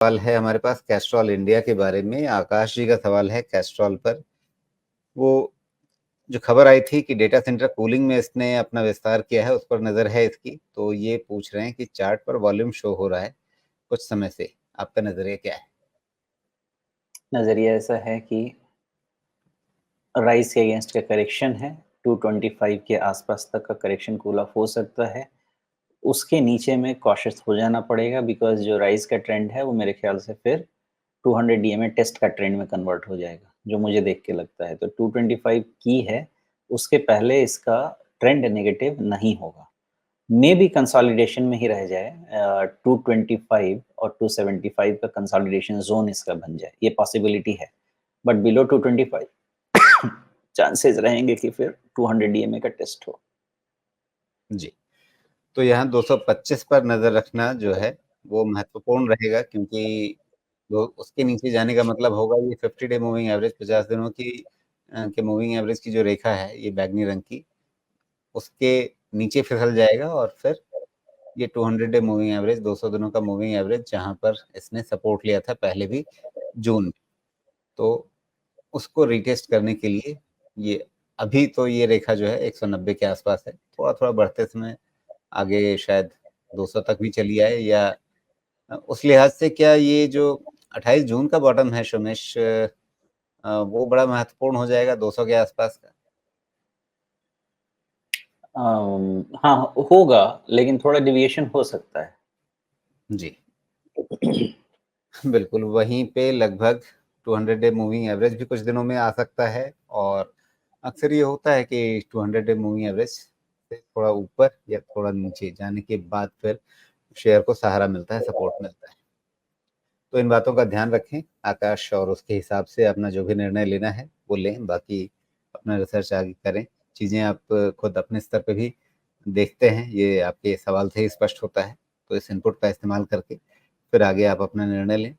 सवाल है हमारे पास कैस्ट्रॉल इंडिया के बारे में। आकाश जी का सवाल है कैस्ट्रॉल पर। वो जो खबर आई थी कि डेटा सेंटर कूलिंग में इसने अपना विस्तार किया है, उस पर नजर है इसकी। तो ये पूछ रहे हैं कि चार्ट पर वॉल्यूम शो हो रहा है कुछ समय से, आपका नजरिया क्या है? नज़रिया ऐसा है कि राइस के अगेंस्ट का करेक्शन है। 225 के आसपास तक का करेक्शन कूल ऑफ हो सकता है। उसके नीचे में कॉशियस हो जाना पड़ेगा, बिकॉज जो राइस का ट्रेंड है वो मेरे ख्याल से फिर 200 डीएमए टेस्ट का ट्रेंड में कन्वर्ट हो जाएगा, जो मुझे देख के लगता है। तो 225 की है, उसके पहले इसका ट्रेंड नेगेटिव नहीं होगा। मे बी कंसोलिडेशन में ही रह जाए, 225 और 275 का कंसोलिडेशन जोन इसका बन जाए, ये पॉसिबिलिटी है। बट बिलो 225 चांसेस रहेंगे कि फिर 200 डीएमए का टेस्ट हो। जी, तो यहाँ 225 पर नजर रखना जो है वो महत्वपूर्ण रहेगा, क्योंकि तो उसके नीचे जाने का मतलब होगा ये 50 डे मूविंग एवरेज, 50 दिनों की के मूविंग एवरेज की जो रेखा है ये बैगनी रंग की, उसके नीचे फिसल जाएगा। और फिर ये 200 डे मूविंग एवरेज, 200 दिनों का मूविंग एवरेज, जहां पर इसने सपोर्ट लिया था पहले भी जून में, तो उसको रिटेस्ट करने के लिए ये अभी तो ये रेखा जो है 190 के आसपास है। थोड़ा थोड़ा बढ़ते समय आगे शायद 200 तक भी चली आए, या उस लिहाज से क्या ये जो 28 जून का बॉटम है सोमेश, वो बड़ा महत्वपूर्ण हो जाएगा 200 के आसपास का? हाँ, होगा, लेकिन थोड़ा डिविएशन हो सकता है। जी बिल्कुल, वहीं पे लगभग 200 डे मूविंग एवरेज भी कुछ दिनों में आ सकता है। और अक्सर ये होता है कि 200 डे मूविंग एवरेज से थोड़ा ऊपर या थोड़ा नीचे जाने के बाद फिर शेयर को सहारा मिलता है, सपोर्ट मिलता है। तो इन बातों का ध्यान रखें आकाश, और उसके हिसाब से अपना जो भी निर्णय लेना है वो लें। बाकी अपना रिसर्च आगे करें, चीज़ें आप खुद अपने स्तर पे भी देखते हैं, ये आपके सवाल से ही स्पष्ट होता है। तो इस इनपुट का इस्तेमाल करके फिर आगे आप अपना निर्णय लें।